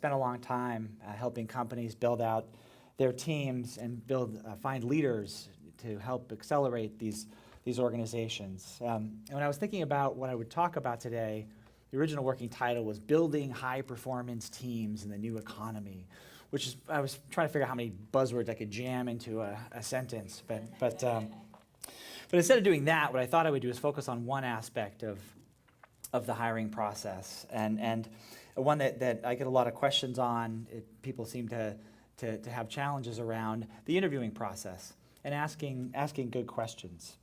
spent a long time helping companies build out their teams and find leaders to help accelerate these organizations. And when I was thinking about what I would talk about today, the original working title was Building High-Performance Teams in the New Economy, which is, I was trying to figure out how many buzzwords I could jam into a sentence. But instead of doing that, what I thought I would do is focus on one aspect of the hiring process, and one that I get a lot of questions on. People seem to have challenges around the interviewing process and asking good questions.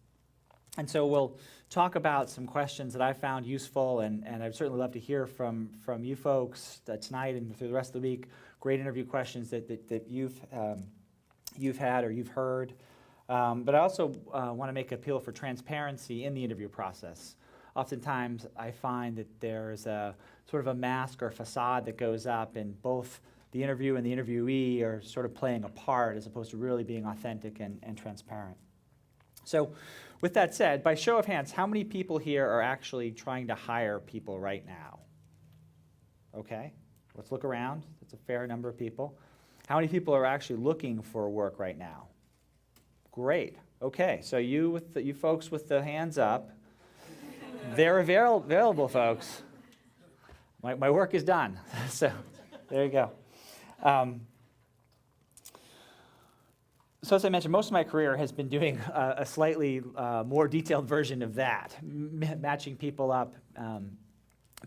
And so we'll talk about some questions that I found useful, and I'd certainly love to hear from you folks tonight and through the rest of the week. Great interview questions that you've had or you've heard. But I also want to make an appeal for transparency in the interview process. Oftentimes I find that there's a sort of a mask or facade that goes up, and both the interview and the interviewee are sort of playing a part as opposed to really being authentic and transparent. So with that said, by show of hands, how many people here are actually trying to hire people right now? Okay, let's look around. That's a fair number of people. How many people are actually looking for work right now? Great. Okay, so you folks with the hands up, they're available, folks. My work is done. So there you go. So as I mentioned, most of my career has been doing a slightly more detailed version of that, matching people up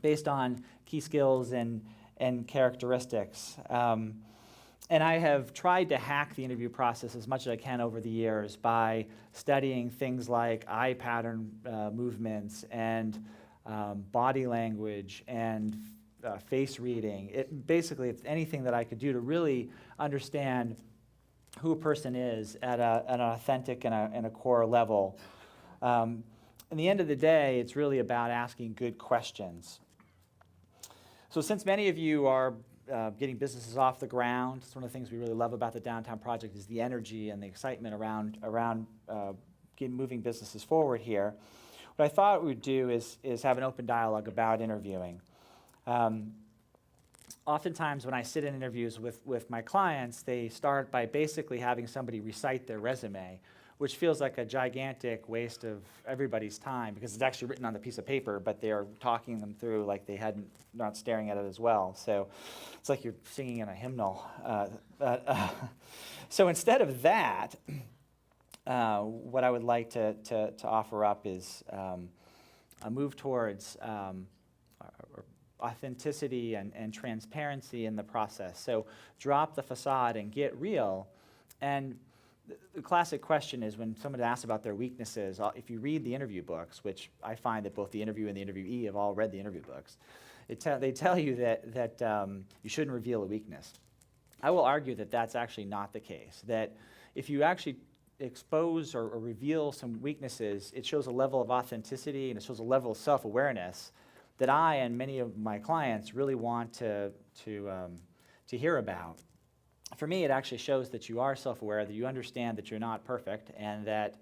based on key skills and characteristics. And I have tried to hack the interview process as much as I can over the years by studying things like eye pattern movements and body language and face reading. Basically, it's anything that I could do to really understand who a person is at an authentic and a core level. In the end of the day, it's really about asking good questions. So since many of you are getting businesses off the ground, it's one of the things we really love about the Downtown Project is the energy and the excitement around moving businesses forward here. What I thought we'd do is have an open dialogue about interviewing. Oftentimes when I sit in interviews with my clients, they start by basically having somebody recite their resume, which feels like a gigantic waste of everybody's time because it's actually written on the piece of paper, but they are talking them through like they not staring at it as well. So it's like you're singing in a hymnal. So instead of that, what I would like to offer up is a move towards authenticity and transparency in the process. So drop the facade and get real. And the classic question is when someone asks about their weaknesses, if you read the interview books, which I find that both the interviewer and the interviewee have all read the interview books, they tell you that you shouldn't reveal a weakness. I will argue that that's actually not the case, that if you actually expose or reveal some weaknesses, it shows a level of authenticity and it shows a level of self-awareness that I and many of my clients really want to hear about. For me, it actually shows that you are self-aware, that you understand that you're not perfect, and that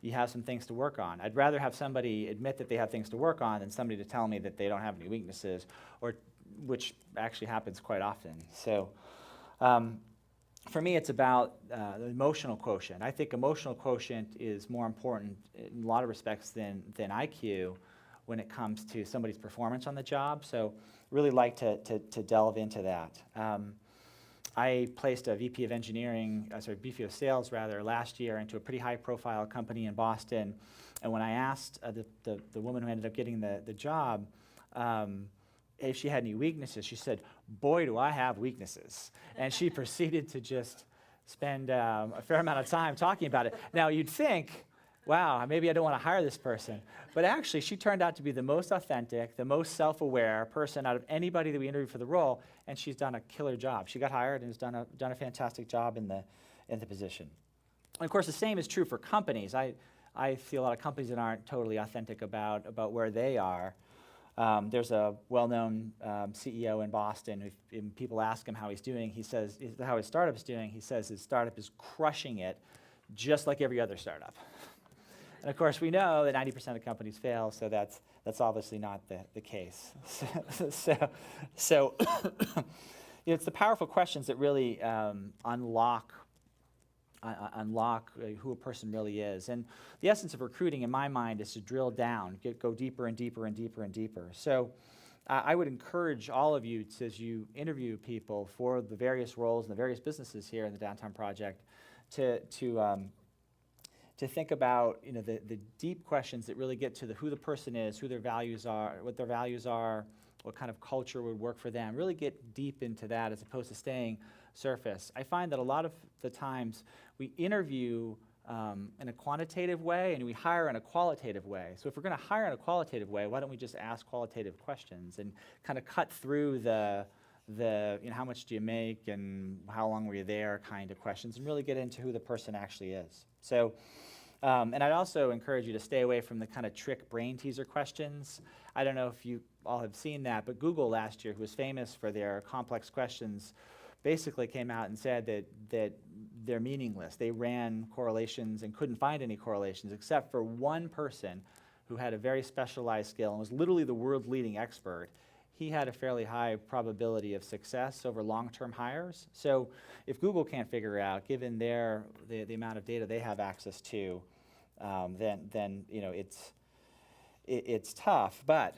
you have some things to work on. I'd rather have somebody admit that they have things to work on than somebody to tell me that they don't have any weaknesses, which actually happens quite often. So for me, it's about the emotional quotient. I think emotional quotient is more important in a lot of respects than IQ when it comes to somebody's performance on the job. So really like to delve into that. I placed a VP of sales last year into a pretty high-profile company in Boston. And when I asked the woman who ended up getting the job if she had any weaknesses, she said, "Boy, do I have weaknesses." And she proceeded to just spend a fair amount of time talking about it. Now, you'd think, wow, maybe I don't want to hire this person. But actually, she turned out to be the most authentic, the most self-aware person out of anybody that we interviewed for the role, and she's done a killer job. She got hired and has done a fantastic job in the position. And of course, the same is true for companies. I see a lot of companies that aren't totally authentic about where they are. There's a well-known CEO in Boston. If people ask him how he's doing, he says how his startup's doing. He says his startup is crushing it, just like every other startup. And of course, we know that 90% of companies fail, so that's obviously not the case. So it's the powerful questions that really unlock who a person really is. And the essence of recruiting, in my mind, is to drill down, go deeper and deeper and deeper and deeper. So I would encourage all of you, as you interview people for the various roles and the various businesses here in the Downtown Project, to think about the deep questions that really get to who the person is, who their values are, what kind of culture would work for them. Really get deep into that as opposed to staying surface. I find that a lot of the times we interview in a quantitative way and we hire in a qualitative way. So if we're going to hire in a qualitative way, why don't we just ask qualitative questions and kind of cut through the how much do you make and how long were you there kind of questions and really get into who the person actually is. So, and I'd also encourage you to stay away from the kind of trick brain teaser questions. I don't know if you all have seen that, but Google last year, who was famous for their complex questions, basically came out and said that they're meaningless. They ran correlations and couldn't find any correlations except for one person who had a very specialized skill and was literally the world's leading expert. He had a fairly high probability of success over long-term hires. So if Google can't figure it out, given the amount of data they have access to, then it's tough. But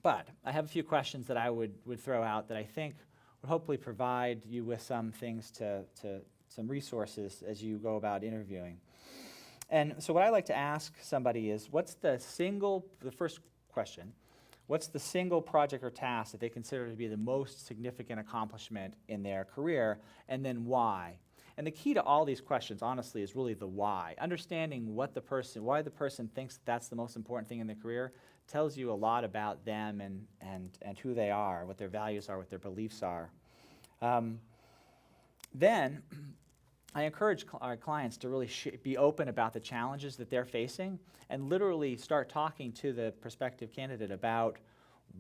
I have a few questions that I would throw out that I think would hopefully provide you with some things some resources as you go about interviewing. And so what I like to ask somebody is, the first question, what's the single project or task that they consider to be the most significant accomplishment in their career, and then why? And the key to all these questions, honestly, is really the why. Understanding why the person thinks that's the most important thing in their career tells you a lot about them and who they are, what their values are, what their beliefs are. Then I encourage our clients to really be open about the challenges that they're facing and literally start talking to the prospective candidate about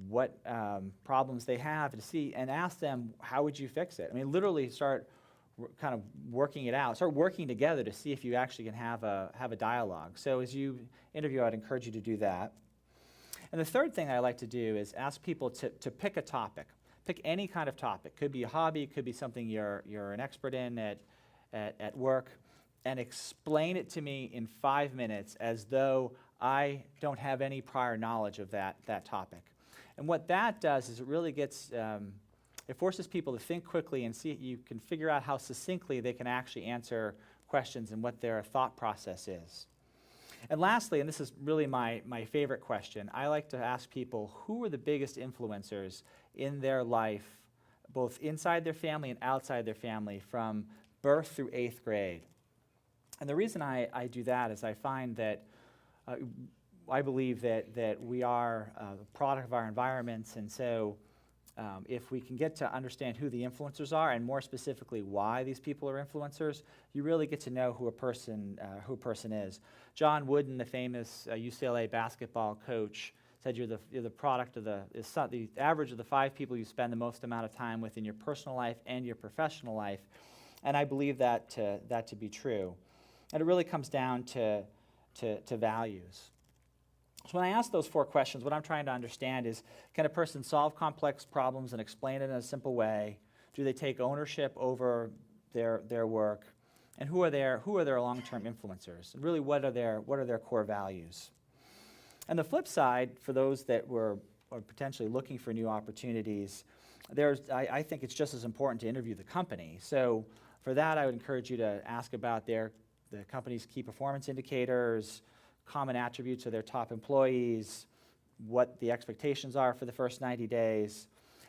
what problems they have and ask them, how would you fix it? I mean, literally start kind of working it out. Start working together to see if you actually can have a dialogue. So as you interview, I'd encourage you to do that. And the third thing I like to do is ask people to pick a topic. Pick any kind of topic. Could be a hobby, could be something you're an expert in at work, and explain it to me in 5 minutes as though I don't have any prior knowledge of that topic. And what that does is it really it forces people to think quickly and see you can figure out how succinctly they can actually answer questions and what their thought process is. And lastly, and this is really my favorite question, I like to ask people who are the biggest influencers in their life, both inside their family and outside their family, from birth through 8th grade. And the reason I do that is I find that I believe that we are a product of our environments, and so if we can get to understand who the influencers are, and more specifically why these people are influencers, you really get to know who a person is. John Wooden, the famous UCLA basketball coach, said you're the product of the average of the 5 people you spend the most amount of time with in your personal life and your professional life, and I believe that to be true. And it really comes down to values. So when I ask those 4 questions, what I'm trying to understand is, can a person solve complex problems and explain it in a simple way? Do they take ownership over their work? And who are their long-term influencers? And really, what are their core values? And the flip side, for those that are potentially looking for new opportunities, I think it's just as important to interview the company. So for that, I would encourage you to ask about the company's key performance indicators, common attributes of their top employees, what the expectations are for the first 90 days,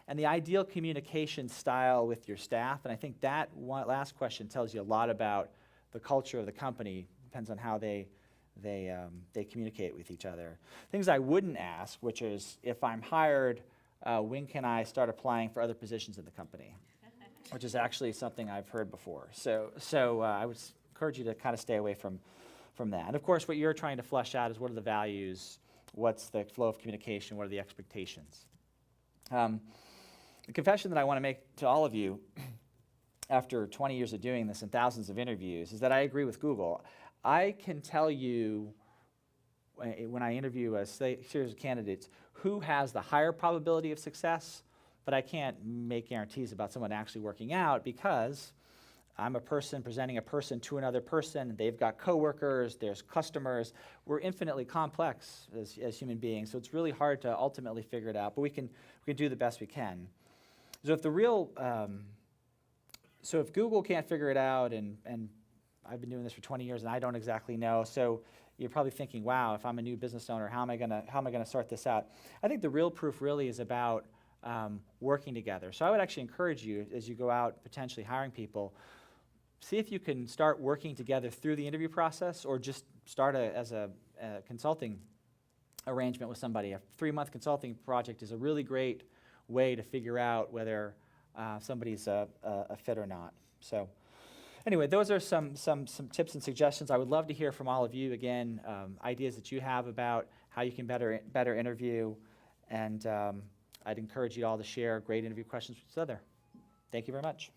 and the ideal communication style with your staff. And I think that last question tells you a lot about the culture of the company. Depends on how they communicate with each other. Things I wouldn't ask, which is, if I'm hired, when can I start applying for other positions in the company? Which is actually something I've heard before. So I would encourage you to kind of stay away from that. And of course, what you're trying to flesh out is, what are the values, what's the flow of communication, what are the expectations. The confession that I want to make to all of you after 20 years of doing this and thousands of interviews is that I agree with Google. I can tell you, when I interview a series of candidates, who has the higher probability of success but I can't make guarantees about someone actually working out because I'm a person presenting a person to another person. They've got coworkers, there's customers. We're infinitely complex as human beings, so it's really hard to ultimately figure it out, but we can do the best we can. So if Google can't figure it out, and I've been doing this for 20 years and I don't exactly know, so you're probably thinking, wow, if I'm a new business owner, how am I gonna sort this out? I think the real proof really is about working together. So I would actually encourage you, as you go out potentially hiring people, see if you can start working together through the interview process, or just start as a consulting arrangement with somebody. A 3-month consulting project is a really great way to figure out whether somebody's a fit or not. So anyway, those are some tips and suggestions. I would love to hear from all of you, again, ideas that you have about how you can better interview, and I'd encourage you all to share great interview questions with each other. Thank you very much.